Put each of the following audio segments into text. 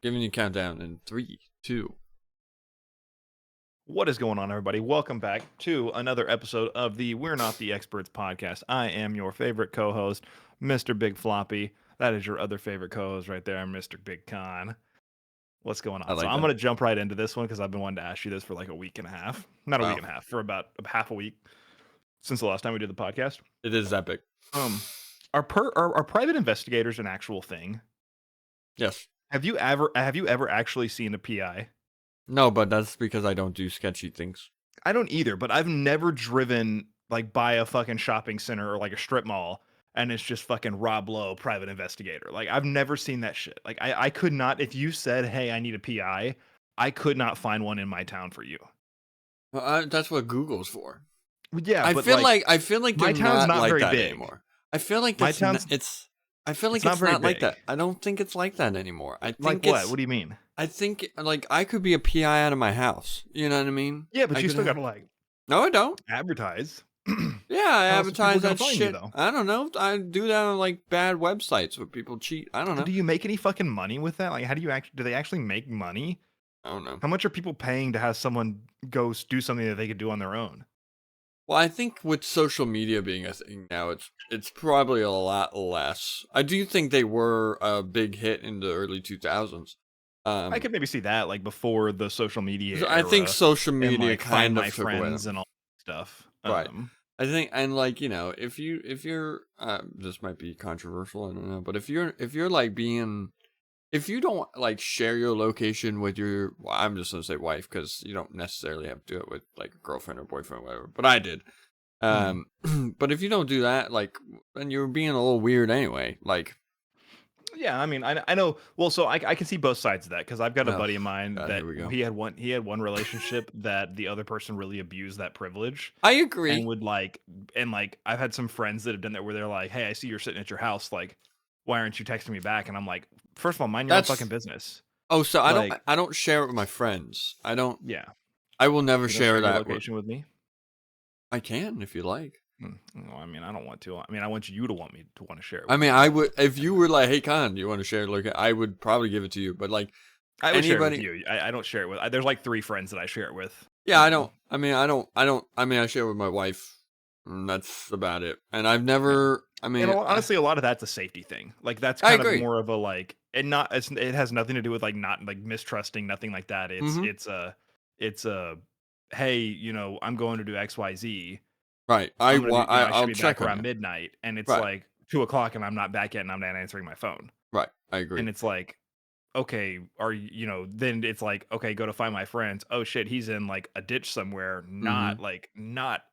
Giving you a countdown in 3, 2. What is going on, everybody? Welcome back to another episode of the We're Not the Experts podcast. I am your favorite co-host, Mr. Big Floppy. That is your other favorite co-host right there, Mr. Big Con. What's going I on? So like I'm that. going to jump right into this one because I've been wanting to ask you this for like a week and a half. Not a week Wow. and a half, for about half a week since the last time we did the podcast. It is epic. Are private investigators an actual thing? Yes. Have you ever actually seen a PI? No, but that's because I don't do sketchy things. I don't either, but I've never driven like by a fucking shopping center or like a strip mall and it's just fucking Rob Lowe, private investigator. Like I've never seen that shit. Like I could not, if you said, hey, I need a PI, I could not find one in my town for you. Well, that's what Google's for. Yeah, I but feel like my they're town's not like very that big. anymore. I feel like My that's town's- I feel like it's not it's very not like big. that. I don't think it's like that anymore. I think Like what? What do you mean? I think like I could be a PI out of my house. You know what I mean? Yeah, but I you could still have- gotta like No, I don't. advertise. Yeah, I How else are people advertise gonna that find you, shit. though? I don't know. I do that on like bad websites where people cheat. I don't know. Do you make any fucking money with that? Like, how do you actually? Do they actually make money? I don't know. How much are people paying to have someone go do something that they could do on their own? Well, I think with social media being a thing now, it's probably a lot less. I do think they were a big hit in the early 2000s. I could maybe see that, like before the social media. So I think era, social and, media like, Find kind of My took away. Friends and all that stuff. Right. I think, and like if you're this might be controversial, I don't know, but if you're like if you don't like share your location with your, well, I'm just gonna say wife because you don't necessarily have to do it with like a girlfriend or boyfriend or whatever, but I did. But if you don't do that, like, then you're being a little weird anyway. Like, Yeah, I mean, I know. Well, so I can see both sides of that because I've got a Oh, buddy of mine God, that here we go. he had one relationship that the other person really abused that privilege. I agree. And would like I've had some friends that have done that where they're like, hey, I see you're sitting at your house, like, why aren't you texting me back? And I'm like, first of all, mind your own That's- fucking business. Oh, so like- I don't share it with my friends. I Yeah, will never you don't share your that. location with me. I can if you like. No, I mean, I don't want to. I mean, I want you to want me to want to share it. I mean, I would if you were like, "Hey, Con, do you want to share?" Look, I would probably give it to you. But like, I would share it with anybody- you. I don't share it with. There's like 3 friends that I share it with. yeah, I don't. I mean, I share it with my wife. And that's about it. And I've never. I mean, And honestly, a lot of that's a safety thing. Like that's I kind of agree. more of a like, it has nothing to do with like not like mistrusting, nothing like that. It's a hey, you know, I'm going to do XYZ. right. I'm gonna be- you know, I I'll should be check back on around it. midnight, and it's Right. like 2 o'clock, and I'm not back yet, and I'm not answering my phone. Right. I agree. And it's like, okay, then it's like, okay, go to Find My Friends. Oh shit, he's in like a ditch somewhere, not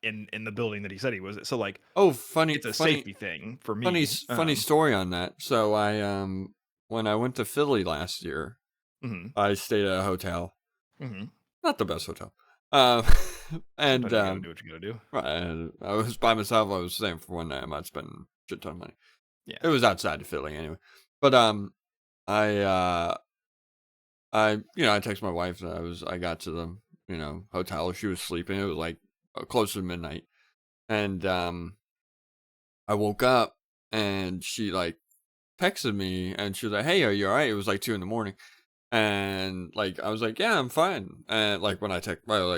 in the building that he said he was. So like, Oh, funny. it's a funny. safety thing for me. Funny story on that. So I when I went to Philly last year, Mhm, I stayed at a hotel. mhm. Not the best hotel. And But you gotta do what you gotta do. right, and I was by myself. I was staying for one night. I might spend a shit ton of money. Yeah. It was outside of Philly anyway. But I texted my wife that I got to the hotel. She was sleeping. It was like close to midnight, and I woke up and she like texted me and she was like, "Hey, are you alright?" It was like 2 a.m. And like I was like, "Yeah, I'm fine." And like when I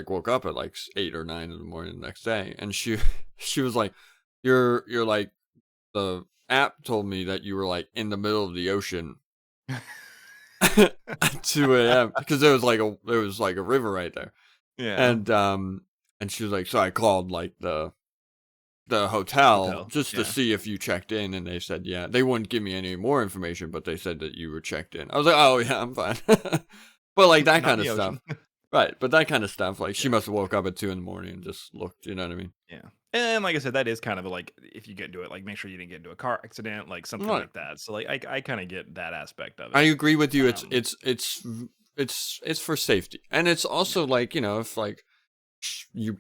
woke up at like 8 or 9 a.m. the next day, and she was like, "You're like the app told me that you were like in the middle of the ocean." At 2 a.m. because there was like a river right there. Yeah. And she was like, so I called like the hotel just to yeah. see if you checked in, and they said yeah. They wouldn't give me any more information, but they said that you were checked in. I was like, oh yeah, I'm fine. But like that Not kind of the stuff, ocean. right? But that kind of stuff, like she must have woke up at 2 a.m. and just looked. You know what I mean? Yeah. And like I said, that is kind of like, if you get into it, like make sure you didn't get into a car accident, like something Right. like that. So like I kind of get that aspect of it. I agree with you. Um, It's for safety, and it's also like if like you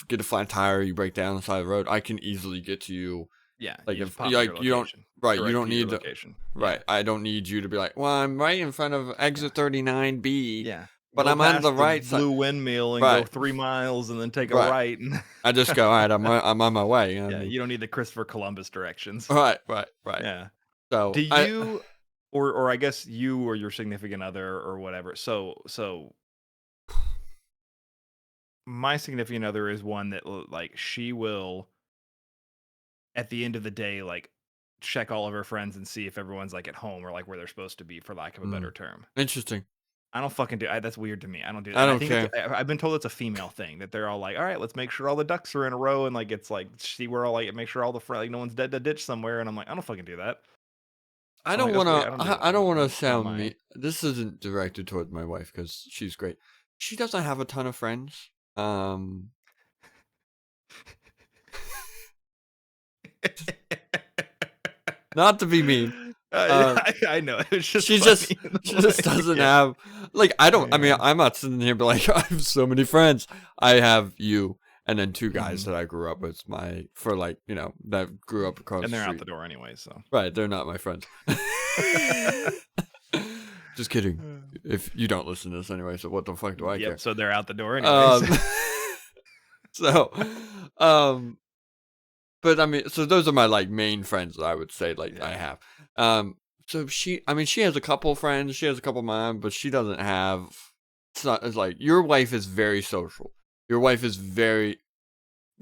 get a flat tire, you break down on the side of the road, I can easily get to you. Yeah. Like, you if- just pop like, your you don't- location, right, you direct don't to your need to- location. Right, I don't need you to be like, well, I'm right in front of exit 39B. Yeah. But Go I'm on past the right side. blue windmill and Right. go 3 miles and then take a Right. right. And I just go, all right, I'm on my way. You know what I yeah, mean? you don't need the Christopher Columbus directions. Right. Yeah. So Do you or I guess you or your significant other or whatever. So my significant other is one that like she will at the end of the day like check all of her friends and see if everyone's like at home or like where they're supposed to be, for lack of a better Mm, term. interesting. I don't fucking do. That's weird to me. I don't do that. I And I don't think care. I've been told it's a female thing that they're all like, all right, let's make sure all the ducks are in a row and like it's like see where all like make sure all the like no one's dead in a ditch somewhere. And I'm like, I don't fucking do that. I I'm like, don't that's want weird. to. I don't do that. I don't want to It's not sound my. me. This isn't directed toward my wife because she's great. She doesn't have a ton of friends. Not to be mean. I know. It's just She funny just in a she just way. doesn't Yeah. have like I don't. I mean, Yeah. I'm not sitting here be like I have so many friends. I have you and then two guys Mhm. that I grew up with. For like that grew up across And the they're out street. the door anyway, so. Right, they're not my friends. Just kidding. If you don't listen to this anyway, so what the fuck do I care? Yep, so they're out the door anyways. So, um, but I mean, so those are my like main friends that I would say like I Yeah. have. So I mean, she has a couple friends. She has a couple of mine, but she doesn't have. It's like your wife is very social. Your wife is very,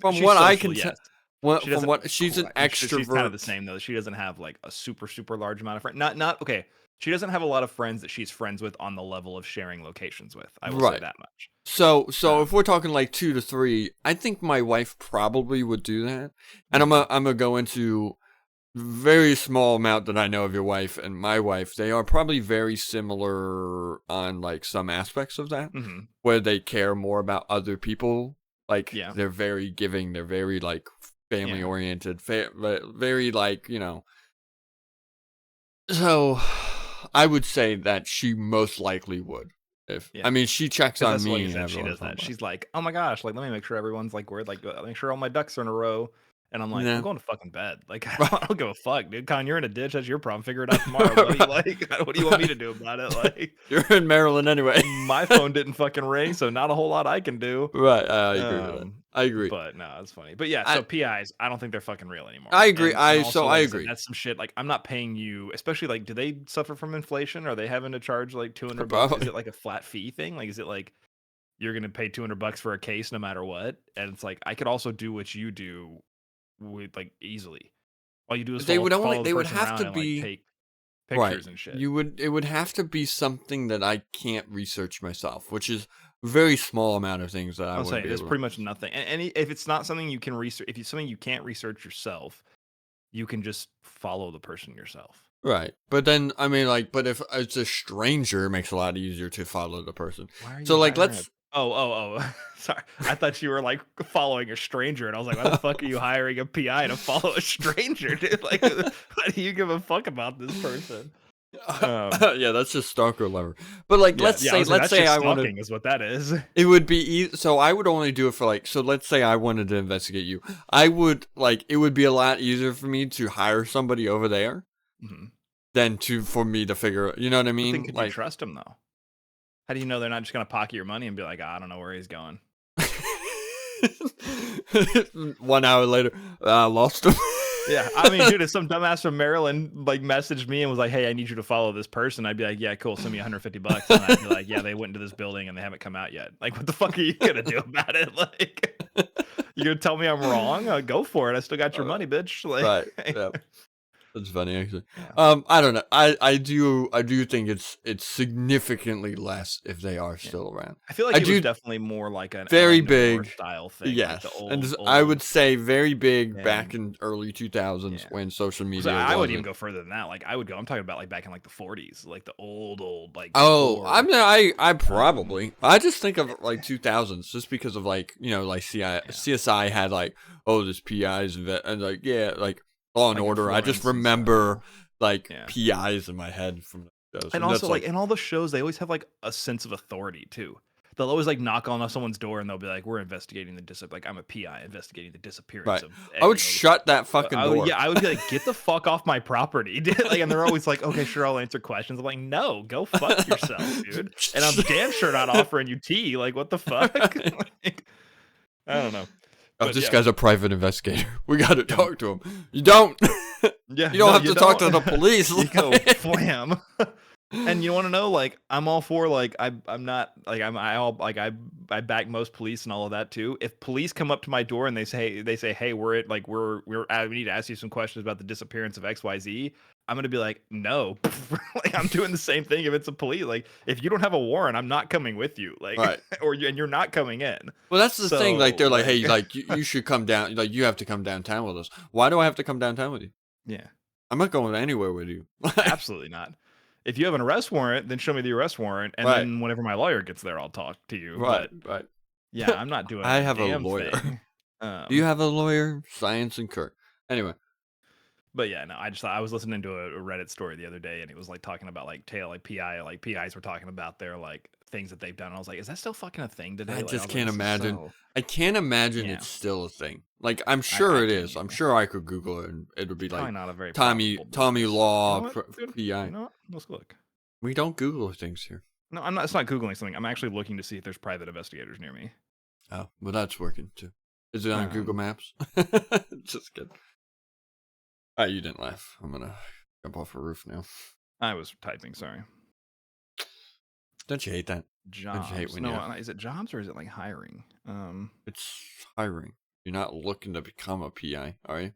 from She's what I social, can tell, yes. She from doesn't what she's an she's kind of the extrovert. same though. She doesn't have like a super super large amount of friends. Not okay. She doesn't have a lot of friends that she's friends with on the level of sharing locations with. I will say Right. that much. So Um, if we're talking like 2 to 3, I think my wife probably would do that. And I'm mhm. gonna go into very small amount that I know of your wife and my wife. They are probably very similar on like some aspects of that, Mhm. where they care more about other people. Like Yeah. they're very giving. They're very like family Yeah. oriented. Very like So I would say that she most likely would. If Yeah. I mean, she checks Because on that's like you me and said, she everyone's does fine. that. She's like, "Oh my gosh, like let me make sure everyone's like where like make sure all my ducks are in a row." And I'm like, "I'm Yeah. going to fucking bed. Like I don't give a fuck, dude. Con, you're in a ditch. That's your problem. Figure it out tomorrow, buddy. Like, what do you want me to do about it? Like, You're in Maryland anyway. my phone didn't fucking ring, so not a whole lot I can do." Right, I agree with that. I agree. But no, it's funny. But yeah, I so PIs, I don't think they're fucking real anymore. I agree. And also, I like I said, agree. that's some shit. Like I'm not paying you, especially like, do they suffer from inflation? Are they having to charge like $200? Is Probably. it like a flat fee thing? Like, is it like you're gonna pay $200 for a case no matter what? And it's like I could also do what you do with like easily. All you do is They would follow the they would person have around to and like be take right. pictures and shit. It would have to be something that I can't research myself, which is a very small amount of things that I I'll wouldn't say be there's able to. pretty much nothing. And if it's not something you can research, if it's something you can't research yourself, you can just follow the person yourself. Right. But then I mean but if it's a stranger, it makes it a lot easier to follow the person. Why are you So like hiring a let's Oh. Sorry. I thought you were like following a stranger, and I was like, why the fuck are you hiring a PI to follow a stranger, dude? Like, why do you give a fuck about this person? yeah, that's just stalker lever. But like Yeah, I was like, let's that's say just I wanted stalking, is what that is. it would be so I would only do it for like so let's say I wanted to investigate you. I would like it would be a lot easier for me to hire somebody over there Mhm. than for me to figure, you know what I But then mean? could you Like trust them though? How do you know they're not just gonna pocket your money and be like, I don't know where he's going? 1 hour later, I lost him. Yeah, I mean, dude, if some dumbass from Maryland like messaged me and was like, "Hey, I need you to follow this person," I'd be like, "Yeah, cool, send me $150." And I'd be like, "Yeah, they went into this building and they haven't come out yet." Like, what the fuck are you gonna do about it? Like, you gonna tell me I'm wrong? Go for it. I still got your money, bitch. Right. Like, Yeah. That's funny actually. yeah, I don't know. I do think it's significantly less if they are yeah. still around. I feel like I it was do definitely more like an very LA Noire big. style thing, Yes. like the And old, I would say very big back and in early 2000s yeah. when social So media I would even wasn't. go further than that. Like, I would go. I'm talking about like back in like the 40s, like the old, like Oh, I before. mean, I probably. I just think of like 2000s just because of like, like CSI had like, oh, this PIs and like, yeah, like Law and Like in Order. I Florence just and stuff, remember like yeah. PIs in my head from those. And And also, that's like like, in all the shows, they always have like a sense of authority too. They'll always like knock on someone's door and they'll be like, "We're investigating the like I'm a PI investigating the disappearance right. of." I would shut that fucking door. Yeah, I would be like, "Get the fuck off my property!" Dude. Like, and they're always like, "Okay, sure, I'll answer questions." I'm like, "No, go fuck yourself, dude." And I'm damn sure not offering you tea. Like, what the fuck? Like, I don't know. Oh, But this yeah, guy's a private investigator. We got to talk to him. You don't. Yeah, You don't no, have you to talk to the don't. police. You go like- flam. And you want to know, like, I'm all for, like, I'm not like I back most police and all of that too. If police come up to my door and they say, hey, we need to ask you some questions about the disappearance of XYZ, I'm gonna be like, no, like I'm doing the same thing if it's a police. Like, if you don't have a warrant, I'm not coming with you. Like, Right. and you're not coming in. Well, that's the thing. Like, So, they're like, hey, like, like you should come down. Like, you have to come downtown with us. Why do I have to come downtown with you? yeah, I'm not going anywhere with you. Like, absolutely not. If you have an arrest warrant, then show me the arrest warrant, and Right. then whenever my lawyer gets there, I'll talk to you. right, But right. yeah, I'm not doing. I a have a damn lawyer. thing. Do you have a lawyer? Science and Kirk. Anyway, But yeah, no, I just thought I was listening to a Reddit story the other day, and it was like talking about like PIs were talking about their like things that they've done. And I was like, is that still fucking a thing today? I Like, just was can't like, this is imagine. so- I can't imagine Yeah. it's still a thing. Like, I'm sure I it can't is. I'm either. sure I could Google it and it would be Probably like not a very Tommy profitable business. Law You know what, dude? PI. You know what? Let's look. We don't Google things here. No, I'm not. It's not googling something. I'm actually looking to see if there's private investigators near me. Oh, well, that's working too. Is it on Google Maps? Just kidding. You didn't laugh. I'm gonna jump off a roof now. I was typing. Sorry. Don't you hate that? Jobs. hate when No, you- is it jobs or is it like hiring? It's hiring. You're not looking to become a PI, are you?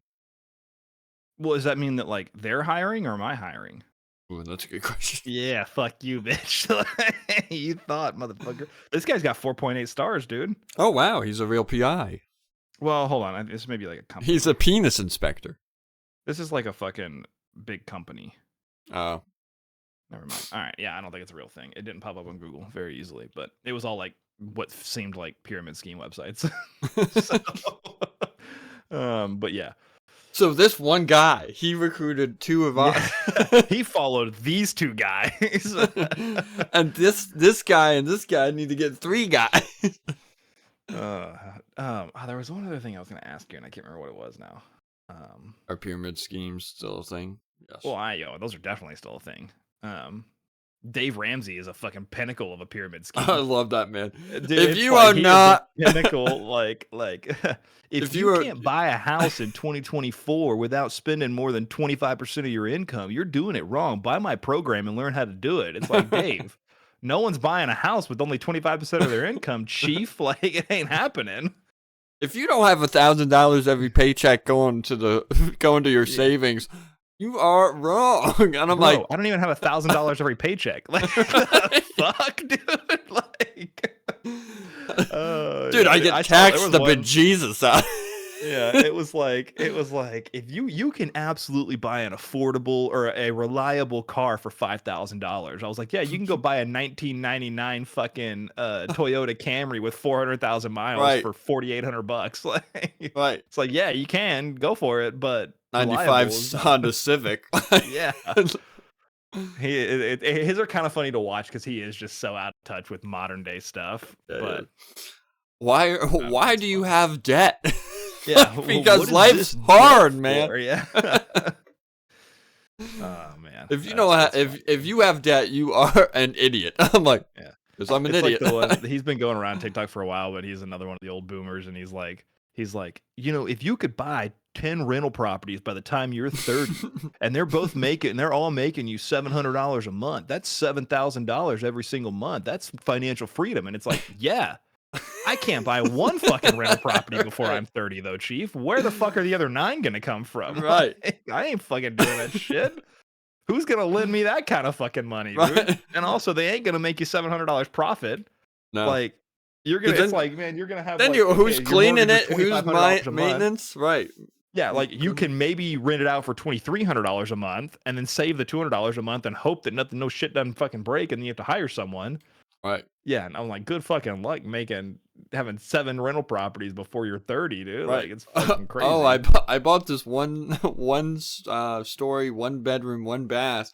Well, does that mean that like they're hiring or am I hiring? Ooh, that's a good question. Yeah, fuck you, bitch. You thought, motherfucker. This guy's got 4.8 stars, dude. Oh wow, he's a real PI. Well, hold on. This may be like a company. He's a penis inspector. This is like a fucking big company. Oh, Never mind. All right. Yeah, I don't think it's a real thing. It didn't pop up on Google very easily, but it was all like what seemed like pyramid scheme websites. But yeah. so this one guy, he recruited two of us, He followed these two guys. and this guy and this guy need to get three guys. There was one other thing I was going to ask you, and I can't remember what it was now. Are pyramid schemes still a thing? Yes. Well, those are definitely still a thing. Dave Ramsey is a fucking pinnacle of a pyramid scheme. I love that, man. Dude, if it's you like are he is not the pinnacle, like if you you are- can't buy a house in 2024 without spending more than 25% of your income, you're doing it wrong. Buy my program and learn how to do it. It's like, Dave, no one's buying a house with only 25% of their income, chief. Like, it ain't happening. if you don't have $1,000 every paycheck going to your savings, you are wrong. And I'm Bro, like, I don't even have $1,000 every paycheck. Like, the fuck, dude. Like, dude, yeah, I get saw- there taxed was the one- bejesus out. Yeah, it was like if you can absolutely buy an affordable or a reliable car for $5,000. I was like, yeah, you can go buy a 1999 fucking Toyota Camry with 400,000 miles Right. for $4,800. Like, Right. it's like, yeah, you can go for it, but 95 reliable is- Honda Civic. yeah. His are kind of funny to watch because he is just so out of touch with modern day stuff. But Why do you have debt? yeah, because what is life's this hard, debt man. for? Yeah. Oh man. If you know if you have debt, you are an idiot. I'm like, Yeah. because I'm an It's idiot. like the one, he's been going around TikTok for a while, but he's another one of the old boomers, and he's like, if you could buy 10 rental properties by the time you're 30, and they're all making you $700 a month, that's $7,000 every single month. That's financial freedom. And it's like, yeah, I can't buy one fucking rental property before I'm 30, though, Chief. Where the fuck are the other 9 gonna come from? Right. Like, I ain't fucking doing that shit. Who's gonna lend me that kind of fucking money, dude? Right. And also, they ain't gonna make you $700 profit. No. Like, you're gonna. 'Cause It's then- like, man, you're gonna have. then like, who's your cleaning mortgage it? is Who's $2,500 a month. maintenance? Right. Yeah, like you can maybe rent it out for $2,300 a month, and then save the $200 a month, and hope that no shit doesn't fucking break, and then you have to hire someone. Right. Yeah, and I'm like, good fucking luck having 7 rental properties before you're 30, dude. Right. Like, it's fucking crazy. Oh, I bought this one story, 1 bedroom, 1 bath.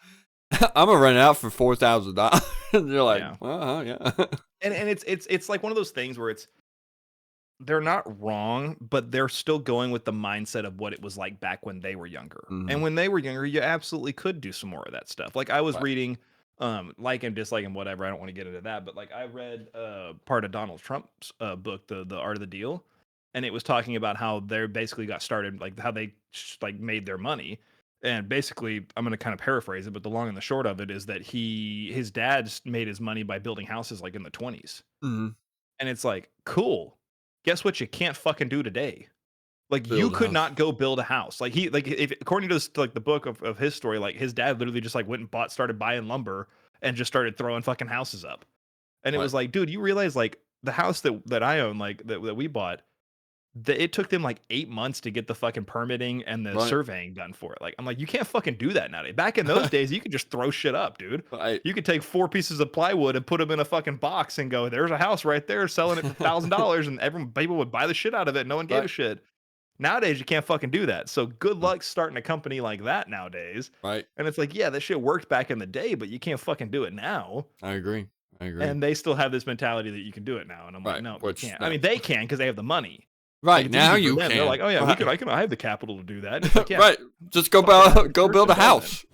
I'm gonna rent it out for $4,000. And you're like, Yeah. well, yeah. and it's like one of those things where they're not wrong, but they're still going with the mindset of what it was like back when they were younger. Mhm. And when they were younger, you absolutely could do some more of that stuff. Like I was Right. reading, like and dislike and whatever. I don't want to get into that, but like I read part of Donald Trump's book, the Art of the Deal, and it was talking about how they basically got started, like how they like made their money. And basically, I'm going to kind of paraphrase it, but the long and the short of it is that his dad made his money by building houses like in the 20s. Mhm. And it's like, cool. Guess what you can't fucking do today? Like you Build a could house. not go build a house. Like if according to this, like the book of his story, like his dad literally just like went and started buying lumber and just started throwing fucking houses up. And it Right. was like, dude, you realize like the house that I own, like that we bought, it took them like 8 months to get the fucking permitting and the Right. surveying done for it. Like, I'm like, you can't fucking do that nowadays. Back in those days, you could just throw shit up, dude. Right. You could take 4 pieces of plywood and put them in a fucking box and go, there's a house right there selling it for $1,000, and people would buy the shit out of it. No one gave a Right. shit. Nowadays, you can't fucking do that. So good luck starting a company like that nowadays. Right. And it's like, yeah, that shit worked back in the day, but you can't fucking do it now. I agree. And they still have this mentality that you can do it now. And I'm like, Right, no, you which can't. no. I mean, they can because they have the money. Right Like, it's now easy for you them. can. They're like, oh yeah, Right. I have the capital to do that. And it's like, yeah. Right. Just go fucking go build a house.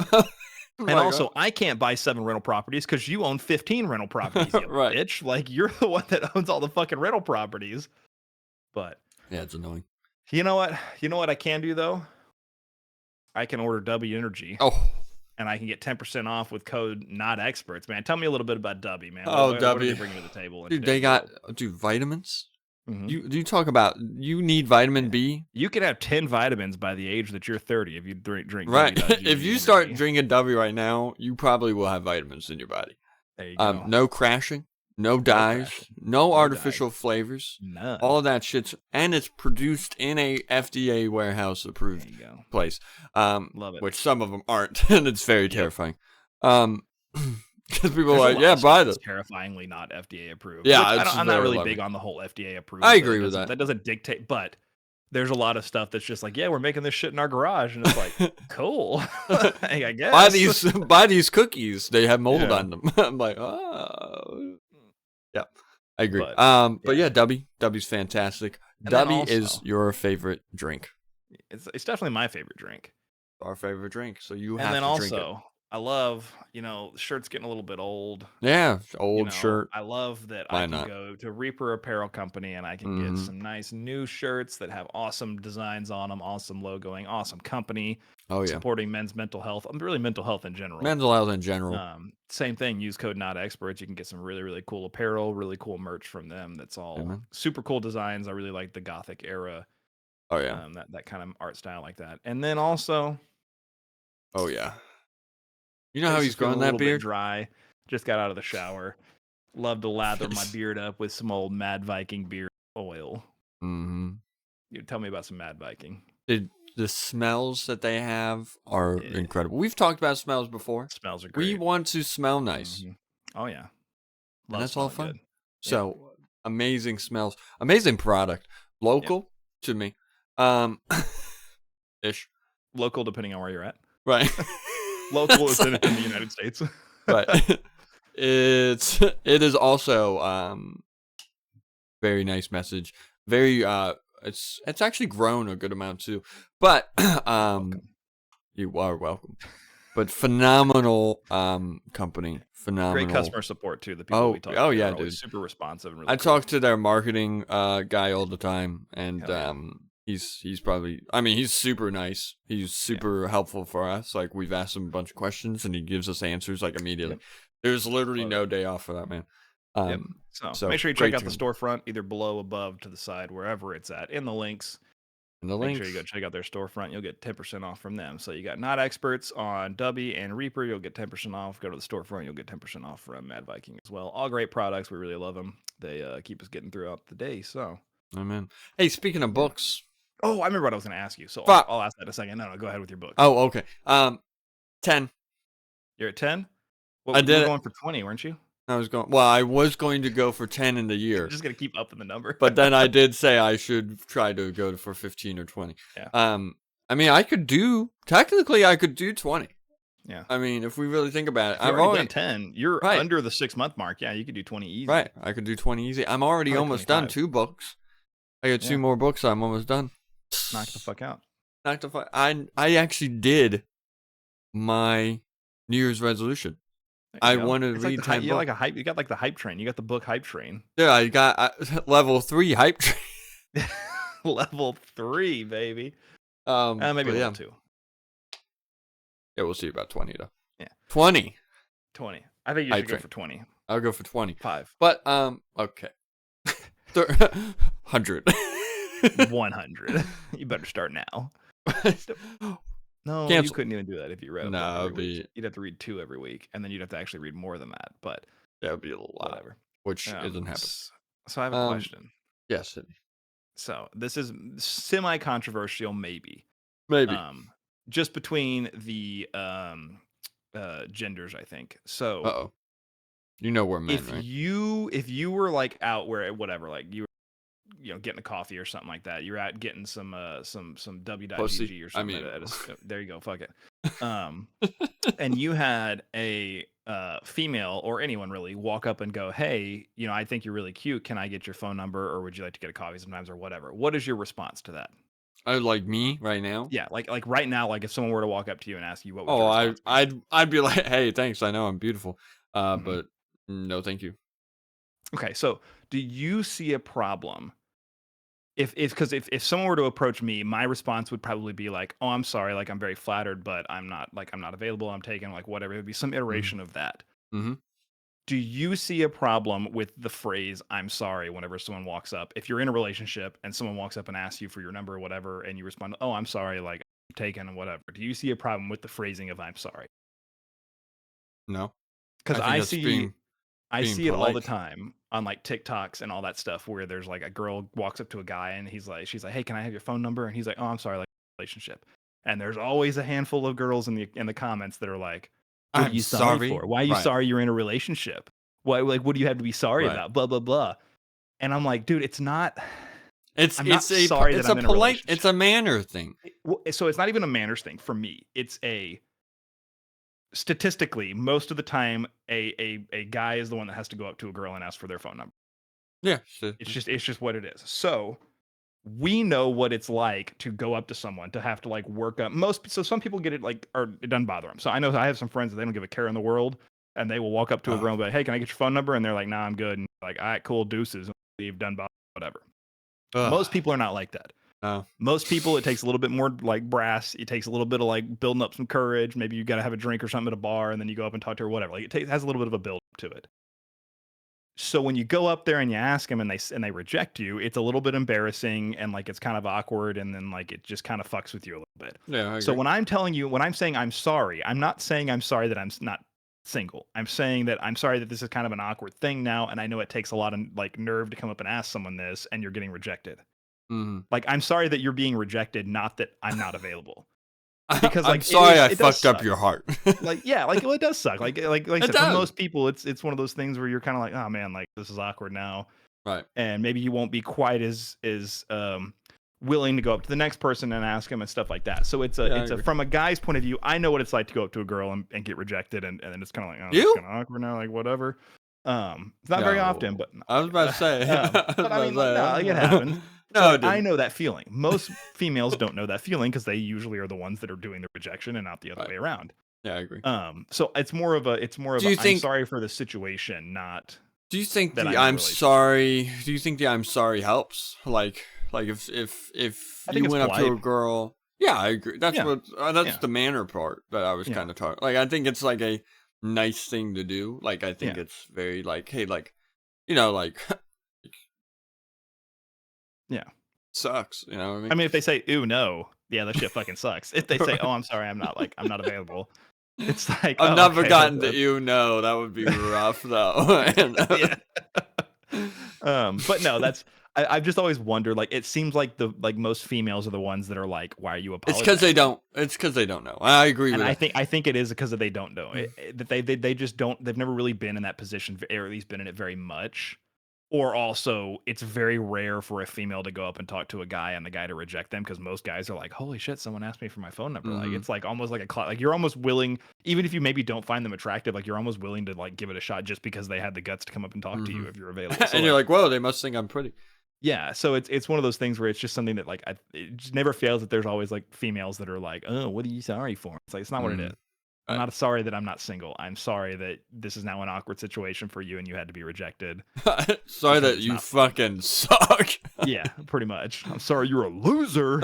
And also, I can't buy 7 rental properties because you own 15 rental properties, you Right. bitch. Like you're the one that owns all the fucking rental properties. But yeah, it's annoying. you know what? You know what I can do though? I can order W Energy. Oh. And I can get 10% off with code not experts, man. Tell me a little bit about W, man. Oh, what are W. they bringing to the table? Dude, they got vitamins. Mhm. You talk about you need vitamin B. You can have 10 vitamins by the age that you're 30 if you drink Right. W.G If you Energy. start drinking W right now, you probably will have vitamins in your body. There you go. No crashing, no dyes, crashing, no no artificial flavors. None. All of that shit's and it's produced in a FDA warehouse There approved you go. place. Love it. Which some of them aren't, and it's very terrifying. Because people are There's a like, lot yeah, of stuff buy that's this. terrifyingly not FDA approved. Yeah, Which it's I'm not very really lovely. big on the whole FDA approved. I but agree it with doesn't- that. That doesn't dictate, but there's a lot of stuff that's just like, yeah, we're making this shit in our garage, and it's like, cool. I guess. buy these cookies. They have mold Yeah. on them. I'm like, oh, yeah, I agree. But, But yeah, W's fantastic. And then W is also- your favorite drink. It's definitely my favorite drink. Our favorite drink. So you And have then to drink it. also, I love, the shirt's getting a little bit old. Yeah, old shirt. I love that Why I can not? go to Reaper Apparel Company and I can Mhm. get some nice new shirts that have awesome designs on them, awesome logoing, awesome company, Oh yeah, supporting men's mental health. Really mental health in general. mental health in general. Same thing. Use code not experts. You can get some really, really cool apparel, really cool merch from them. That's all Amen. super cool designs. I really like the Gothic era. Oh yeah, That kind of art style like that. And then also, oh yeah. You know how face he's is feeling growing a that little bit beard? dry. Just got out of the shower. Love to lather my beard up with some old Mad Viking beard oil. Mm-hmm. You tell me about some Mad Viking. The smells that they have are Yeah. incredible. We've talked about smells before. Smells are great. We want to smell nice. Mhm. Oh yeah, And that's all smelling fun. good. So amazing smells, amazing product, local to me, ish, Local, depending on where you're at. right? Local is in the United States. But it is also very nice message. Very it's actually grown a good amount too. But you are welcome. But phenomenal company. Phenomenal. Great customer support too. The people we talk to yeah, are always dude. super responsive. And really I cool. talk to their marketing guy all the time, and Hell yeah. he's probably, I mean, he's super nice. He's super helpful for us. Like, we've asked him a bunch of questions, and he gives us answers like immediately. Yep. There's literally Love no day off for that man. Yep. So make sure you great check out the tune. storefront, either below, above, to the side, wherever it's at, in the links. And the Make links. sure you go check out their storefront. You'll get 10% off from them. So you got Not Experts on W and Reaper. You'll get 10% off. Go to the storefront. You'll get 10% off from Mad Viking as well. All great products. We really love them. They keep us getting throughout the day. So, Amen. Hey, speaking of books. oh, I remember what I was going to ask you. So Fuck. I'll ask that in a second. No, go ahead with your book. Oh, okay. 10. You're at 10. I You did were it. going for 20, weren't you? I was going to go for 10 in the year. You're just going to keep upping the number. But then I did say I should try to go for 15 or 20. Yeah. I mean, I could do 20. Yeah. I mean, if we really think about it, You've I've already already done 10. You're Right. under the 6-month mark. Yeah, you could do 20 easy. right. I could do 20 easy. I'm already Probably almost done 25. 2 books. I got 2 Yeah. more books. I'm almost done. Knock the fuck out. Knock the fuck. I actually did my New Year's resolution. There I you go. want to It's read like 10 you books. like a hype. You got like the hype train. You got the book hype train. Yeah, I got level 3 hype train. Level 3, baby. Maybe Maybe yeah. level 2. Yeah, we'll see about 20 though. Yeah. 20. 20. I think you I should go think. for 20. I'll go for 20. 5. But okay. 100. 100. You better start now. No, you Cancel. couldn't even do that if you read a book No, every week. You'd have to read 2 every week, and then you'd have to actually read more than that. But that would be a lot, whatever. which isn't happening. So I have a question. Yes, Sydney. So this is semi-controversial, maybe. Maybe. Just between the genders, I think. So Uh-oh. You know we're men, if right? you were like out where whatever, like you were, getting a coffee or something like that, you're out getting some W.GG or something. There you go, fuck it. And you had a female or anyone really walk up and go, hey, I think you're really cute. Can I get your phone number, or would you like to get a coffee sometimes, or whatever? What is your response to that? Like me right now? Yeah, like right now, like if someone were to walk up to you and ask you, what would your response be? I'd be like, hey, thanks. I know I'm beautiful. But no, thank you. Okay, so do you see a problem because if someone were to approach me, my response would probably be like, oh, I'm sorry, like I'm very flattered, but I'm not available, I'm taken, like whatever. It would be some iteration of that. Mm-hmm. Do you see a problem with the phrase I'm sorry whenever someone walks up? If you're in a relationship and someone walks up and asks you for your number or whatever, and you respond, oh, I'm sorry, like I'm taken and whatever. Do you see a problem with the phrasing of I'm sorry? No. Because I see it all the polite. time on like TikToks and all that stuff where there's like a girl walks up to a guy and she's like, hey, can I have your phone number? And he's like, oh, I'm sorry, like relationship. And there's always a handful of girls in the comments that are like, what are you sorry for? Why are you sorry you're in a relationship? What do you have to be sorry about? Blah, blah, blah. And I'm like, dude, it's not. It's I'm not sorry that I'm in a relationship. It's a manner thing. So it's not even a manners thing for me. It's statistically, most of the time, a guy is the one that has to go up to a girl and ask for their phone number. Yeah, it's just what it is. So we know what it's like to go up to someone to have to like work up so some people get it like, or it doesn't bother them. So I know I have some friends that they don't give a care in the world, and they will walk up to a girl and be like, hey, can I get your phone number? And they're like, nah, I'm good. And like, all right, cool, deuces, and leave, done, whatever. Most people are not like that. No. Most people, it takes a little bit more like brass. It takes a little bit of like building up some courage. Maybe you got to have a drink or something at a bar, and then you go up and talk to her, whatever. Like it has a little bit of a build up to it. So when you go up there and you ask them and they reject you, it's a little bit embarrassing and like it's kind of awkward, and then like it just kind of fucks with you a little bit. Yeah. I agree. So when I'm saying I'm sorry, I'm not saying I'm sorry that I'm not single. I'm saying that I'm sorry that this is kind of an awkward thing now, and I know it takes a lot of like nerve to come up and ask someone this, and you're getting rejected. Mm-hmm. Like I'm sorry that you're being rejected, not that I'm not available. Because like I'm sorry I fucked up your heart. Like yeah, like well, it does suck. Like I said, for most people, it's one of those things where you're kind of like, oh man, like this is awkward now, right? And maybe you won't be quite as willing to go up to the next person and ask them and stuff like that. So it's from a guy's point of view, I know what it's like to go up to a girl and get rejected, and then it's kind of like, oh, it's kind of awkward now, like whatever. It's not very often, but I was about to say, but I mean, like, it happens. No, I know that feeling. Most females don't know that feeling because they usually are the ones that are doing the rejection and not the other way around. Yeah, I agree. So it's more of I'm sorry for the situation, not. Do you think the I'm sorry? Do you think the I'm sorry helps? Like if you went up to a girl, yeah, I agree. That's the manner part that I was kind of talking. Like I think it's like a nice thing to do. Like I think it's very like, hey, like like. Yeah. Sucks, you know what I mean? I mean, if they say, ooh, no, yeah, that shit fucking sucks. If they say, oh, I'm sorry, I'm not available. It's like, I've never gotten to you know, that would be rough though. But no, I've just always wondered, like, it seems like most females are the ones that are like, why are you apologizing? It's because they don't know. I agree with that. I think it is because they don't know. That they just don't, they've never really been in that position, or at least been in it very much. Or also, it's very rare for a female to go up and talk to a guy and the guy to reject them, because most guys are like, holy shit, someone asked me for my phone number. Like, it's like almost like like you're almost willing, even if you maybe don't find them attractive, like you're almost willing to like give it a shot just because they had the guts to come up and talk to you if you're available. So, and you're like, whoa, they must think I'm pretty. Yeah, so it's one of those things where it's just something that like it just never fails that there's always like females that are like, oh, what are you sorry for? It's like, it's not what it is. I'm not sorry that I'm not single. I'm sorry that this is now an awkward situation for you and you had to be rejected. Sorry because that it's you not fun. fucking suck. Yeah, pretty much. I'm sorry you're a loser.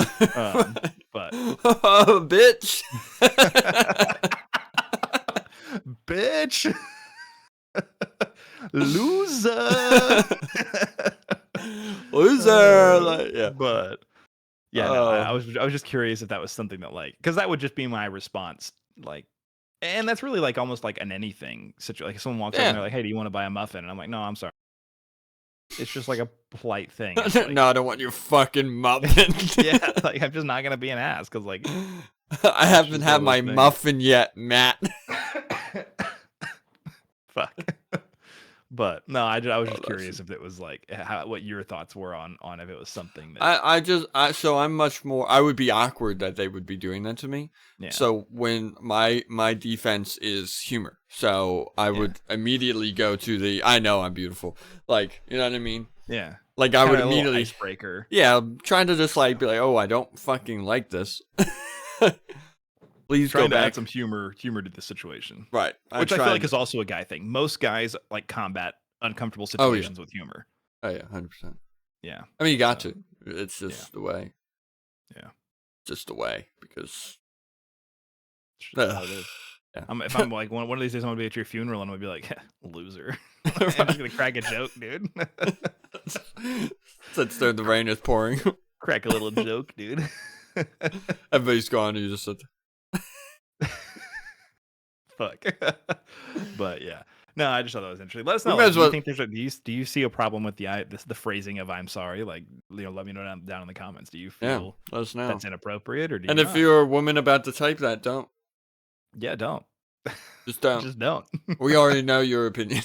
But Oh, bitch. bitch. Loser. Loser. Like, yeah. But yeah, no, I Oh. was just curious if that was something that like because that would just be my response, like, and that's really like almost like an anything situation. Like if someone walks up and Yeah. they're like, "Hey, do you want to buy a muffin?" And I'm like, "No, I'm sorry." It's just like a polite thing. It's like, No, I don't want your fucking muffin. yeah, like I'm just not gonna be an ass because like I haven't just had one my of those things. muffin yet, Matt. fuck. But no, I was Oh, just that's curious if it was like what your thoughts were on if it was something that so I'm much more, I would be awkward that they would be doing that to me. yeah. So when my defense is humor. So I would immediately go to the, I know I'm beautiful. Like, you know what I mean? Yeah. Like I would Kinda a little immediately, icebreaker. yeah, I'm trying to just like be like, oh, I don't fucking like this. Please Trying go to add back. some humor to the situation. Right. Which I feel like tried- is also a guy thing. Most guys like combat uncomfortable Oh, yeah. situations with humor. Oh yeah, 100%. Yeah. I mean, you got So, to. It's just yeah. the way. Yeah. Just the way, because It's just how it is. yeah. If I'm like one of these days I'm gonna be at your funeral and I'm gonna be like, loser. I'm just gonna crack a joke, dude. Sits there, the rain is pouring. Crack a little joke, dude. Everybody's gone. You just said, Fuck. But yeah. No, I just thought that was interesting. Let us We know. might Like, as do you well- think there's do you see a problem with the phrasing of "I'm sorry"? Like, let me know down in the comments. Do you yeah, feel let us know. that's inappropriate, or do you And if not? you're a woman about to type that, don't. Yeah, don't. Just don't. Just don't. We already know your opinion.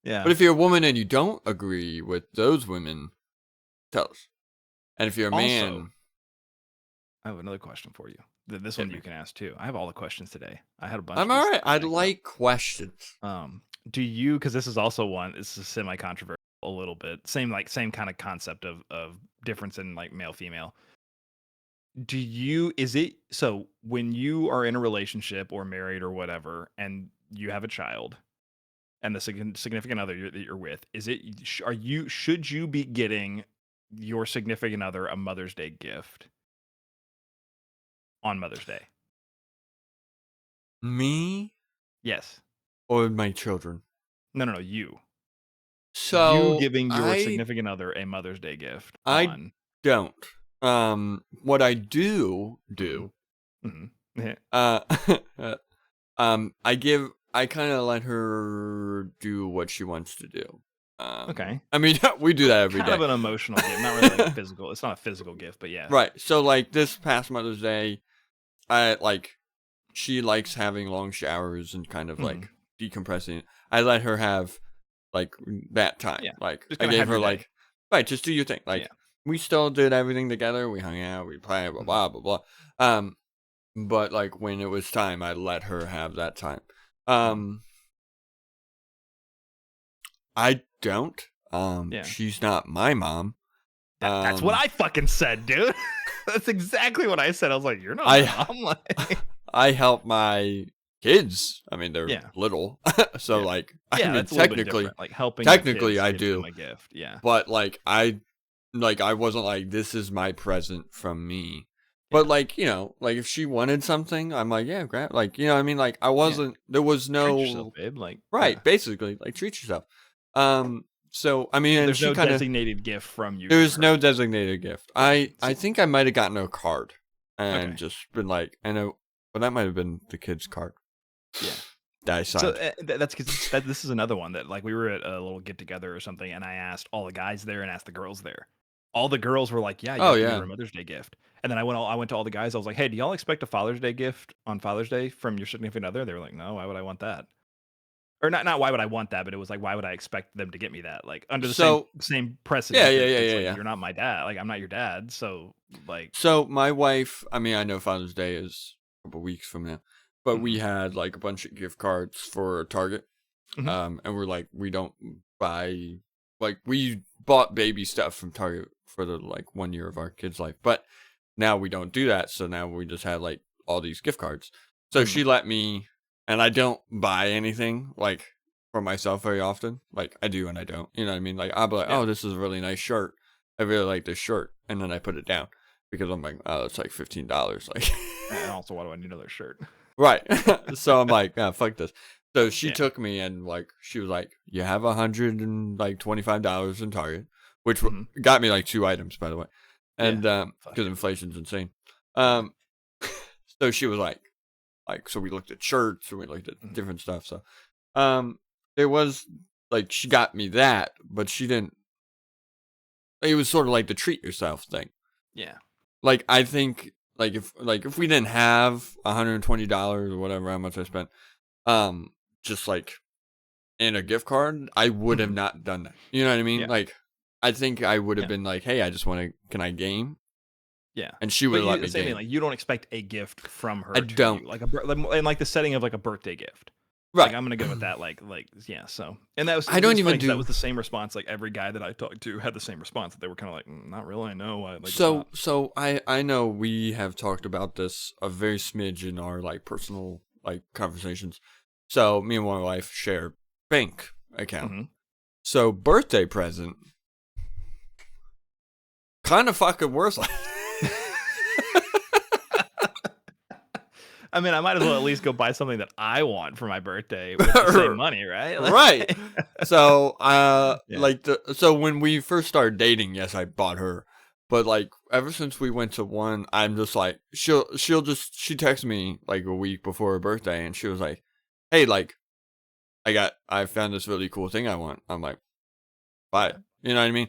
Yeah. But if you're a woman and you don't agree with those women, tell us. And if you're a Also, man, I have another question for you. This Hit one me. you can ask too. I have all the questions today. I had a bunch. I'm of these all right. I backed up. like questions. Do you? Because this is also one. This is semi-controversial a little bit. Same kind of concept of difference in like male female. Do you? Is it so when you are in a relationship or married or whatever, and you have a child, and the significant other that you're with, is it? Should you be getting your significant other a Mother's Day gift on Mother's Day? Me Yes. or my children? No. You. So You giving your I significant other a Mother's Day gift I on. don't. What I do, Mhm. Yeah. I kind of let her do what she wants to do. Okay. I mean, we do that every Kind day. of an emotional gift, not really like physical. It's not a physical gift, but yeah. Right. So like this past Mother's Day, she likes having long showers and kind of like decompressing. I let her have like that time. Yeah. Like Just I kinda gave have her your day. like, right, just do your thing. Like Yeah. we still did everything together. We hung out, we played, blah blah blah blah. But like when it was time, I let her have that time. I don't. Yeah. She's not my mom. That's what I fucking said, dude. That's exactly what I said. I was like, "You're not I- my mom." Like, I help my kids. I mean, they're Yeah. little, so Yeah. like, yeah, I mean, that's a little bit technically, different. Like helping. your technically, kids I give do. them a gift. Yeah. but like I wasn't like, this is my present from me. But Yeah. like, you know, like if she wanted something, I'm like, yeah, grab. Like, you know what I mean? Like I wasn't. There was Treat no yourself, babe. Like right. yeah. Basically, like treat yourself. So I mean, and There's she no kind of. designated gift from you. There's to no her. designated gift. I So- think I might have gotten a card and Okay. just been like, I know, well, that might have been the kid's card. Yeah. That I So signed. that's because this is another one that like we were at a little get together or something, and I asked all the guys there and asked the girls there. All the girls were like, "Yeah, you Oh, have to give yeah. her a Mother's Day gift." And then I went to all the guys. I was like, "Hey, do y'all expect a Father's Day gift on Father's Day from your significant other?" They were like, "No, why would I want that?" Or not why would I want that, but it was like, why would I expect them to get me that? Like under the So- same precedent. Yeah, that yeah, it's yeah, like, yeah. You're not my dad. Like I'm not your dad. So like, So my wife, I mean, I know Father's Day is a couple weeks from now, but Mm-hmm. we had like a bunch of gift cards for Target. Mhm. And we're like, we don't buy, like we bought baby stuff from Target for the like 1 year of our kid's life, but now we don't do that. So now we just have like all these gift cards. So Mhm. she let me and I don't buy anything like for myself very often. Like I do and I don't. You know what I mean? Like I'll be like, Yeah. oh, this is a really nice shirt. I really like this shirt, and then I put it down because I'm like, oh, it's like $15. Like, And also, why do I need another shirt? right. So I'm like, ah, fuck this. So she Yeah. took me and like she was like, you have $125 in Target, which Mhm. got me like 2 items by the way, and Fuck because it. inflation's insane. Yeah. Um, so she was like so we looked at shirts and we looked at Mhm. different stuff. So um, there was like she got me that, but she didn't. It was sort of like the treat yourself thing. Yeah. Like I think if we didn't have $120 or whatever how much I spent, um, just like in a gift card, I would have Mhm. not done that. You know what I mean? Yeah. Like I think I would have Yeah. been like, hey, I just want to. Can I game? Yeah. And she would But have you let the me same thing, game. like, you don't expect a gift from I her to don't. you, like in, like, the setting of, like, a birthday gift. Like, Right. I'm gonna go with that, yeah, so and that was I don't it's funny even 'cause that do. was the same response, like, every guy that I talked to had the same response, that they were kinda like, "Mm, not really, no, I like, it's So not." so I know we have talked about this a very smidge in our like personal like conversations. So me and my wife share bank account. Mhm. So birthday present kind of fucking worthless. I mean, I might as well at least go buy something that I want for my birthday with the same money, right? Right. Like So Yeah. so when we first started dating, yes, I bought her. But like ever since we went to one, I'm just like she texted me like a week before her birthday and she was like, hey, like I found this really cool thing I want. I'm like, buy Yeah. it. You know what I mean?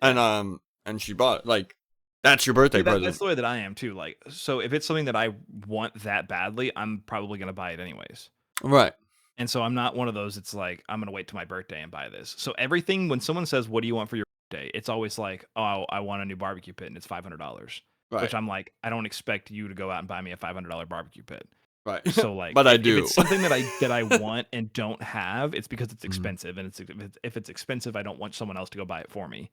Yeah. And she bought it. Like that's your birthday See, that's present. the way that I am too, like, so if it's something that I want that badly, I'm probably gonna buy it anyways. Right. And so I'm not one of those, it's like, I'm gonna wait till my birthday and buy this. So everything when someone says, "What do you want for your birthday?" It's always like, "Oh, I want a new barbecue pit and it's $500." Which Right. I'm like, I don't expect you to go out and buy me a $500 barbecue pit. Right. So like, But I if do. it's something that I want and don't have, it's because it's Mhm. expensive, and if it's expensive, I don't want someone else to go buy it for me.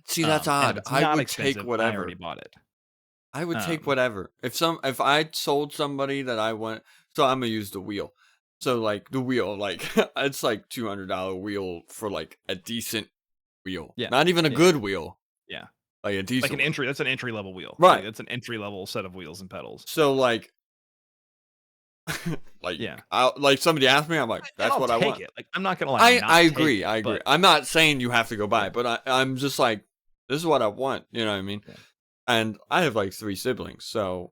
See, that's And if odd. it's not expensive, I already Whatever. bought it. I would take Um, whatever. If I told somebody that I want, so I'm gonna use the wheel. So like the wheel, like it's like $200 wheel for like a decent wheel, yeah, not even a yeah, good wheel, yeah. like a Like decent an one. entry, that's an entry level wheel. Like Right. that's an entry level set of wheels and pedals. So like, Yeah. like somebody asked me, I'm like, And that's I'll what I take want. it. Like, I'm not gonna, like, not take I it, agree. but I'm not saying you have to go buy yeah, it, but I'm just like, this is what I want. You know what I mean? yeah. And I have like 3 siblings, so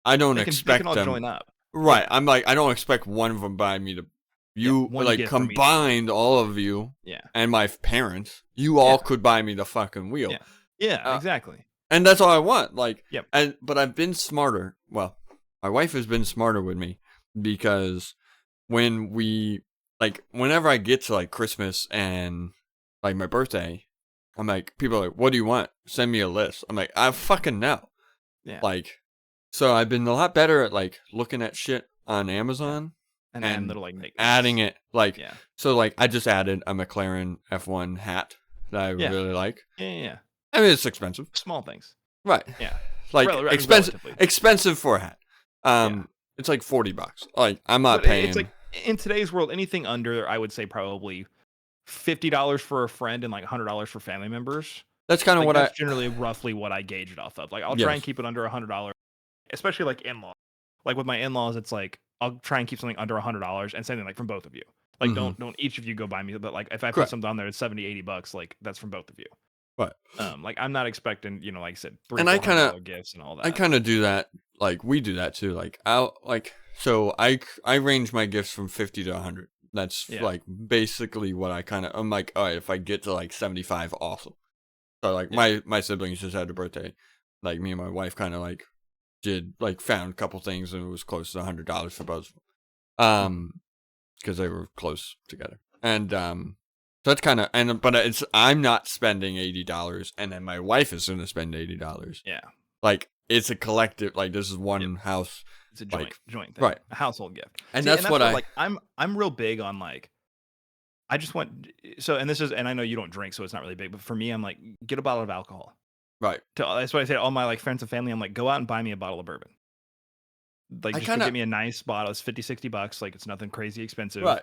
I don't They can expect all them. join up. Right. Yeah. I'm like, I don't expect one of them buy me the Yeah, you one like gift from each one. combined all of you Yeah. and my parents. You all Yeah. could buy me the fucking wheel. Yeah. Yeah, Uh, exactly. and that's all I want. Like, Yep. but I've been smarter. Well, my wife has been smarter with me because when we whenever I get to like Christmas and like my birthday, I'm like, people are like, what do you want? Send me a list. I'm like, I fucking know. Yeah. Like, so I've been a lot better at like looking at shit on Yeah. Amazon And and little, like, adding knickknacks. it. Like, Yeah. so like I just added a McLaren F1 hat that I Yeah. really like. Yeah, yeah, yeah. I mean, it's expensive, Small things. right? Yeah. Like Relatively. expensive for a hat. Yeah. It's like $40. Like I'm not But it's paying. like, in today's world, anything under, I would say, probably $50 for a friend and, like, $100 for family members, That's kind of like, what I. that's generally roughly what I gauge it off of. Like, I'll try and Yes. keep it under $100, especially, like, in-laws. Like, with my in-laws, it's like, I'll try and keep something under $100 and something, like, from both of you. Like, Hmm. don't each of you go buy me, but, like, if I put Correct. something on there, it's 70, $80, like, that's from both of you. Right. Like, I'm not expecting, like I said, And I kind $300-400 of gifts and all I that. kind of do that. Like we do that too. Like I'll like so I range my gifts from 50 to 100. That's Yeah. like basically what I kind of. I'm like, all right, if I get to like 75, awesome. So like Yeah. my siblings just had a birthday. Like me and my wife kind of like did like found a couple things and it was close to $100 for both of them. Mhm. Because they were close together. And so that's kind of but I'm not spending $80 and then my wife is going to spend $80. Yeah. Like it's a collective. Like this is Yep. one house. It's a Like joint thing. right. A household gift. And See, that's what where, I. like, I'm real big on, like, I just want, so, and this is, and I know you don't drink, so it's not really big, but for me, I'm like, get a bottle of alcohol. Right. That's what I say to all my, like, friends and family. I'm like, go out and buy me a bottle of bourbon. Like I just go kind get of me a nice bottle. It's 50, $60. Like it's nothing crazy expensive. right,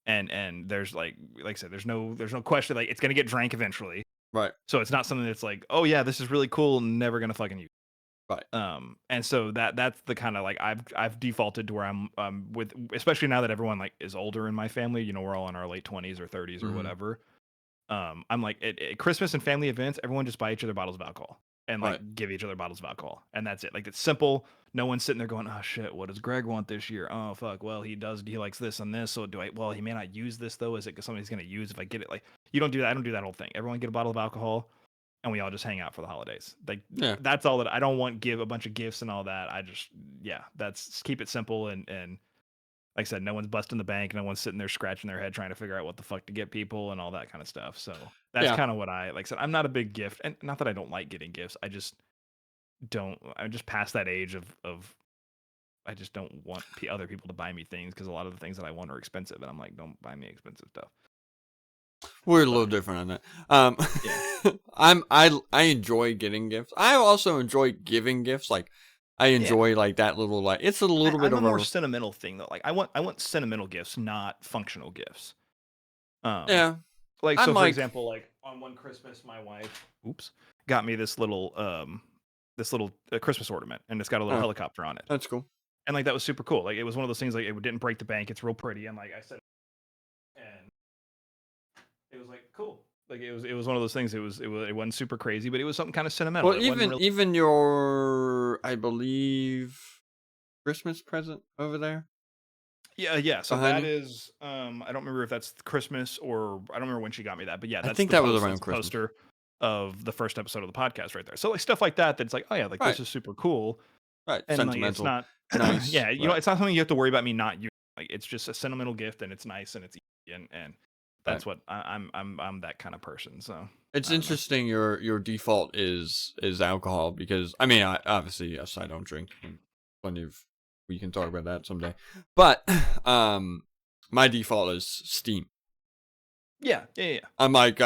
And there's like I said, there's no question like it's gonna get drank eventually. right, So it's not something that's like, oh yeah, this is really cool, never gonna fucking use. right. And so that's the kind of like I've defaulted to where I'm with, especially now that everyone like is older in my family. You know, we're all in our late 20s or 30s or Hmm. whatever. I'm like at Christmas and family events, everyone just buy each other bottles of alcohol and Right. like give each other bottles of alcohol, and that's it. Like it's simple. No one's sitting there going, "Oh shit, what does Greg want this year? Oh fuck, well he does. He likes this and this. So do I? Well, he may not use this though. Is it something he's gonna use if I get it? Like you don't do that. I don't do that whole thing. Everyone get a bottle of alcohol, and we all just hang out for the holidays. Like Yeah. that's all that I don't want. Give a bunch of gifts and all that. I just that's keep it simple and like I said, no one's busting the bank. No one's sitting there scratching their head trying to figure out what the fuck to get people and all that kind of stuff. So that's Yeah. kind of what I like I said. I'm not a big gift, and not that I don't like getting gifts. I just don't. I'm just past that age of I just don't want other people to buy me things because a lot of the things that I want are expensive, and I'm like, don't buy me expensive stuff. We're a But little different on that. Um, yeah, I enjoy getting gifts. I also enjoy giving gifts. Like I yeah. enjoy like that little like it's a little bit I'm a of more a sentimental thing though. Like I want sentimental gifts, not functional gifts. Um, yeah. like I'm so for like example, like on one Christmas, my wife, oops, got me this little Christmas ornament, and it's got a little oh, helicopter on it, that's cool. and like that was super cool. Like it was one of those things like it didn't break the bank. It's real pretty, and like I said, and it was like cool. Like it was one of those things. It wasn't super crazy, but it was something kind of sentimental. Well, It wasn't even really. even your I believe Christmas present over there Yeah, yeah. So behind that you. is I don't remember if that's Christmas or I don't remember when she got me that, but yeah, I that's think the that was post. around That's the Christmas. poster of the first episode of the podcast right there. So like stuff like that that's like, oh yeah, like Right. this is super cool. Right. And like it's Sentimental. not Nice. yeah, Right. it's not something you have to worry about me not using. Like it's just a sentimental gift and it's nice and it's easy and Right. that's what I'm that kind of person. So It's I don't know. interesting your default is alcohol because I mean I obviously yes I don't drink and plenty of we can talk about that someday. But my default is Steam. Yeah, yeah, yeah. I'm like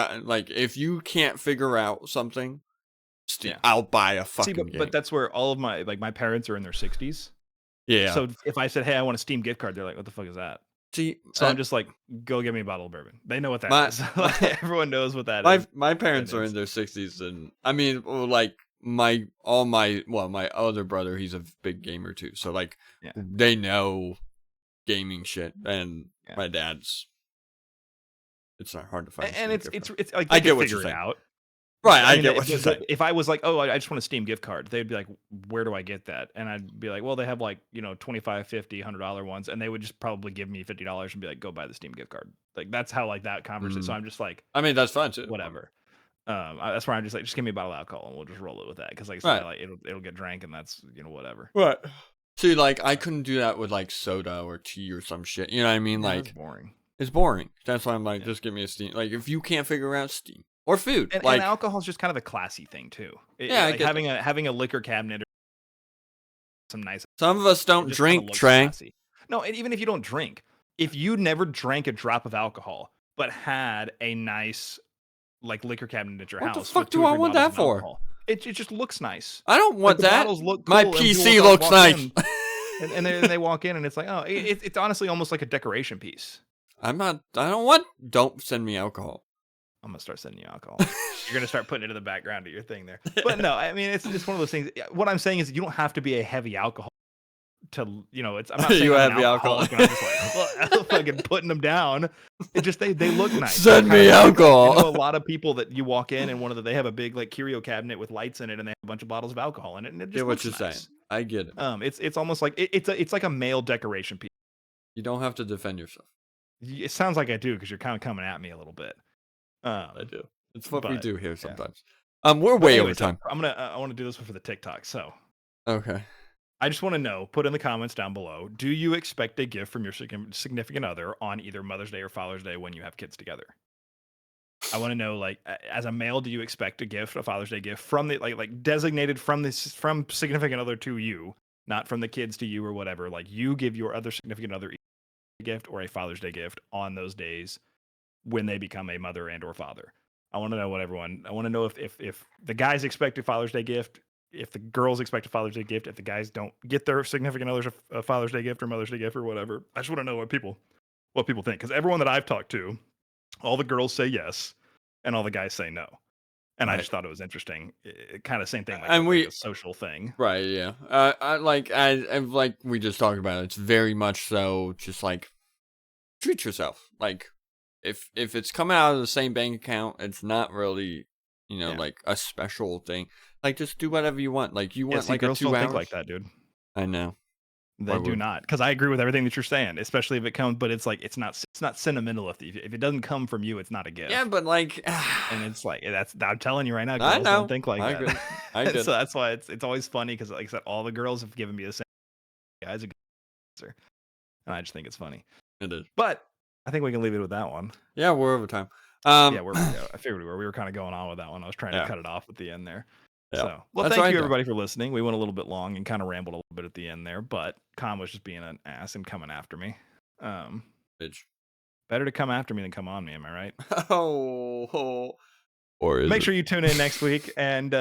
if you can't figure out something, Steam Yeah. I'll buy a See, fucking but game. that's where all of my like my parents are in their 60s. Yeah. So if I said, "Hey, I want a Steam gift card," they're like, "What the fuck is that?" See So I'm just like, "Go get me a bottle of bourbon." They know what that my is. my Like, everyone knows what that my is. my And parents are in it's their 60s and I mean well, like my other brother he's a big gamer too. So like yeah, they know gaming shit and yeah. my dad's it's not hard to find a And Steam it's gift card. it's like I they can get what you're figure it saying. out. Right, I I mean, get what you're saying. if I was like, "Oh, I just want a Steam gift card," they'd be like, "Where do I get that?" And I'd be like, "Well, they have like, 25, 50, $100 ones," and they would just probably give me $50 and be like, "Go buy the Steam gift card." Like that's how like that conversation. So Mm. I'm just like, I mean, that's fine too. whatever. That's why I'm just like, just give me a bottle of alcohol and we'll just roll it with that. Because like I said, Right. like it'll get drank and that's whatever. Right. See, like I couldn't do that with like soda or tea or some shit. You know what I mean? Yeah, that's Like boring. it's boring. That's why I'm like, Yeah. just give me a Steam. Like if you can't figure out Steam or food, And like alcohol is just kind of a classy thing too. yeah, I Like get having a liquor cabinet or some nice. some of us It don't just kind of drink, looks Trey. classy. No, and even if you don't drink, if you never drank a drop of alcohol but had a nice like liquor cabinet at your What the house fuck with two do or I three want bottles that of for? alcohol, it just looks nice. I don't Like want the that. bottles look cool My and people PC like looks walk nice. in, and they walk in and it's like, oh, it's honestly almost like a decoration piece. I'm not. I don't want. Don't send me alcohol. I'm gonna start sending you alcohol. You're gonna start putting it in the background of your thing there. But no, I mean it's one of those things. What I'm saying is you don't have to be a heavy alcohol to it's. I'm not saying You I'm have an the alcohol. alcoholic and I'm just like fucking putting them down. It just they look nice. Send They're me kinda like, I know alcohol. a lot of people that you walk in and they have a big like curio cabinet with lights in it and they have a bunch of bottles of alcohol in it and it just Get what looks you're saying. nice. I get it. It's almost like it's like a male decoration piece. You don't have to defend yourself. It sounds like I do because you're kind of coming at me a little bit. I do. It's what we But do here yeah. sometimes. We're But way over anyways, time. I'm gonna I want to do this one for the TikTok. So Okay. I just want to know, put in the comments down below, do you expect a gift from your significant other on either Mother's Day or Father's Day when you have kids together? I want to know, like, as a male, do you expect a gift, a Father's Day gift from the like designated from significant other to you, not from the kids to you or whatever? Like, you give your other significant other a gift or a Father's Day gift on those days when they become a mother and or father. I want to know what everyone. I want to know if the guys expect a Father's Day gift if the girls expect a Father's Day gift, if the guys don't get their significant others a Father's Day gift or Mother's Day gift or whatever. I just want to know what people think, because everyone that I've talked to, all the girls say yes, and all the guys say no. And I Right. just thought it was interesting. Kind of same thing, like, And with, like, we a social thing. right, yeah. And like we just talked about, it's very much so just like treat yourself. Like if it's coming out of the same bank account, it's not really, Yeah. like a special thing. Like just do whatever you want. Like you Yeah, want see, like a girls 2 don't think hours. like that, dude. I know. They Why do would not, because I agree with everything that you're saying, especially if it comes. But it's like it's not sentimental if it doesn't come from you, it's not a gift. yeah, but like And it's like I'm telling you right now, I girls don't know. think like I that. get it. I get So it. that's why it's always funny, because like I said, all the girls have given me the same guys a good answer, and I just think it's funny. It is. But I think we can leave it with that one. Yeah, we're over time. Yeah, I figured we were kind of going on with that one. I was trying to Yeah. cut it off at the end there. Yeah. So, well, That's thank what I you do. everybody for listening. We went a little bit long and kind of rambled a little bit at the end there, but Con was just being an ass and coming after me. Bitch. Better to come after me than come on me, am I right? Oh. Or is Make it? sure you tune in next week, and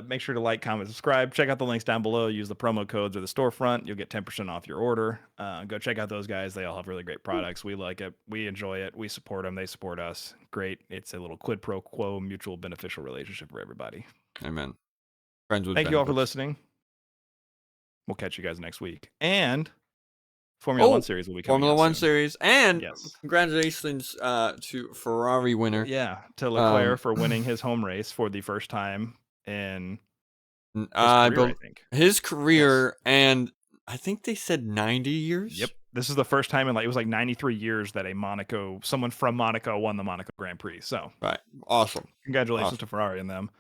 make sure to like, comment, subscribe. Check out the links down below. Use the promo codes or the storefront. You'll get 10% off your order. Go check out those guys. They all have really great products. We like it. We enjoy it. We support them. They support us. Great. It's a little quid pro quo, mutual beneficial relationship for everybody. Amen. Friends with Thank you all for benefits. listening. We'll catch you guys next week. And Formula One series will be coming Formula out One soon. series, and Yes. congratulations to Ferrari winner. Yeah, to Leclerc for winning his home race for the first time in his career, I think. His career, and I think they said 90 years. Yep. This is the first time in it was like 93 years that someone from Monaco won the Monaco Grand Prix. So right, awesome. Congratulations to Ferrari and them.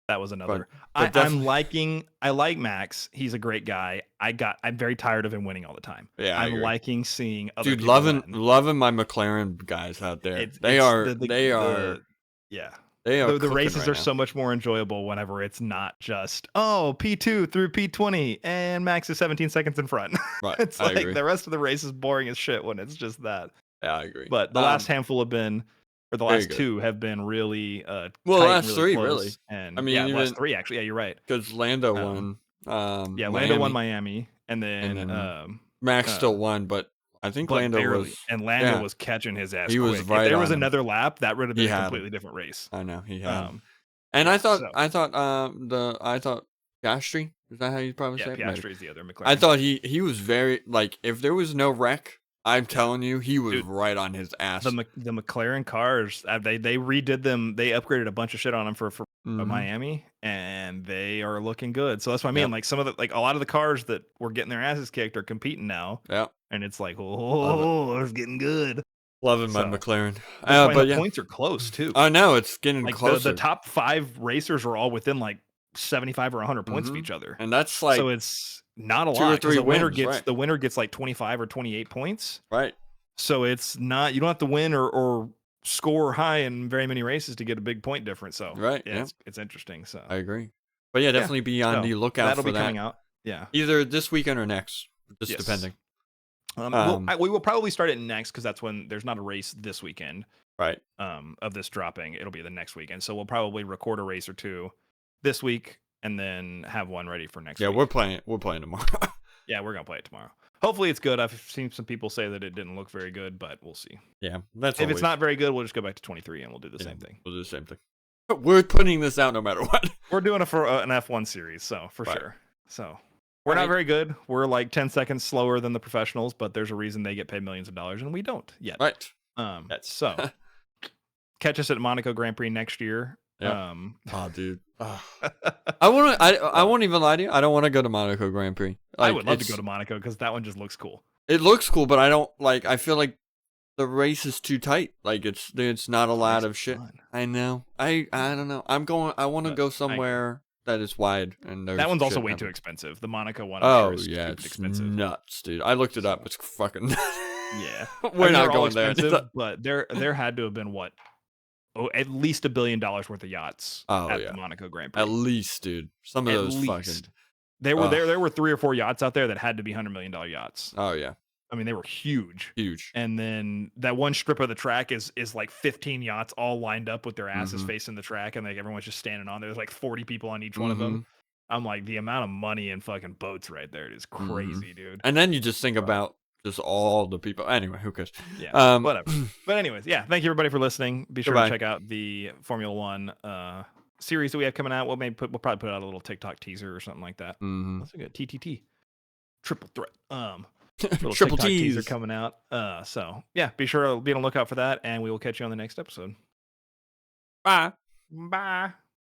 That was another. But I like Max. He's a great guy. I'm very tired of him winning all the time. Yeah, I'm liking seeing other dude, people loving my McLaren guys out there. They are. Yeah. They are. The races are so much more enjoyable whenever it's not just P2 through P20 and Max is 17 seconds in front. Right. It's like the rest of the race is boring as shit when it's just that. Yeah, I agree. But the last handful have been, or the last two have been really well, the last three close. really. And I mean, the last three actually. Yeah, you're right. Because Lando won. Lando won Miami, and then Max still won, but I think Lando was catching his ass. He was quick. right. If there was another lap, that would have been a completely different race. I know he had. And I thought Piastri, is that how you probably say it? Piastri is the other McLaren. I thought he was very, like, if there was no wreck, I'm telling you, he was right on his ass. The McLaren cars, they redid them. They upgraded a bunch of shit on them for Miami, and they are looking good. So that's what I mean. Like some of a lot of the cars that were getting their asses kicked are competing now. Yeah, and it's like, it's getting good. Loving my McLaren. But the points are close too. I know it's getting closer. The top 5 racers are all within like 75 or 100 points of each other, and that's like, so it's not a 2 or lot. 3 The winner gets like 25 or 28 points. Right. So it's not, you don't have to win or score high in very many races to get a big point difference. So it's interesting. So I agree. But yeah, definitely be on the lookout for that. That'll be coming out. Yeah, either this weekend or next, just depending. We will probably start it next, because that's when there's not a race this weekend. Right. Of this dropping, it'll be the next weekend. So we'll probably record a race or two this week, and then have one ready for next week. Yeah, we're playing tomorrow. Yeah, we're gonna play it tomorrow. Hopefully it's good. I've seen some people say that it didn't look very good, but we'll see. Yeah, if it's not very good, we'll just go back to 23 and we'll do the same thing. We'll do the same thing. But we're putting this out no matter what. We're doing it for an F1 series, so for sure. So we're not very good. We're like 10 seconds slower than the professionals, but there's a reason they get paid millions of dollars and we don't yet. Right. So catch us at Monaco Grand Prix next year. Yeah. Oh, dude. I won't even lie to you. I don't want to go to Monaco Grand Prix. I would love to go to Monaco because that one just looks cool. It looks cool, but I feel like the race is too tight. Like it's not a lot of shit. Fun. I know. I don't know. I want to go somewhere that is wide, and that one's also way too expensive. The Monaco one. It's expensive. Nuts, dude. I looked it up. It's fucking. Yeah, we're not going there. But there had to have been at least $1 billion worth of yachts at the Monaco Grand Prix. At least, dude. Some of those fucking. There were 3 or 4 yachts out there that had to be $100 million yachts. Oh yeah. I mean, they were huge. Huge. And then that one strip of the track is like 15 yachts all lined up with their asses facing the track, and like everyone's just standing on there. There's like 40 people on each one of them. I'm like, the amount of money in fucking boats right there is Mhm. crazy, dude. And then you just think But about just all the people. Anyway, who cares? yeah, Um, whatever. But anyways, yeah, thank you everybody for listening. Be sure to Goodbye. check out the Formula One series that we have coming out. We'll probably put out a little TikTok teaser or something like that. Mhm. That's a good TTT. Triple threat. Little Triple TikTok teaser T's. coming out. So yeah, be sure to be on the lookout for that, and we will catch you on the next episode. Bye. Bye.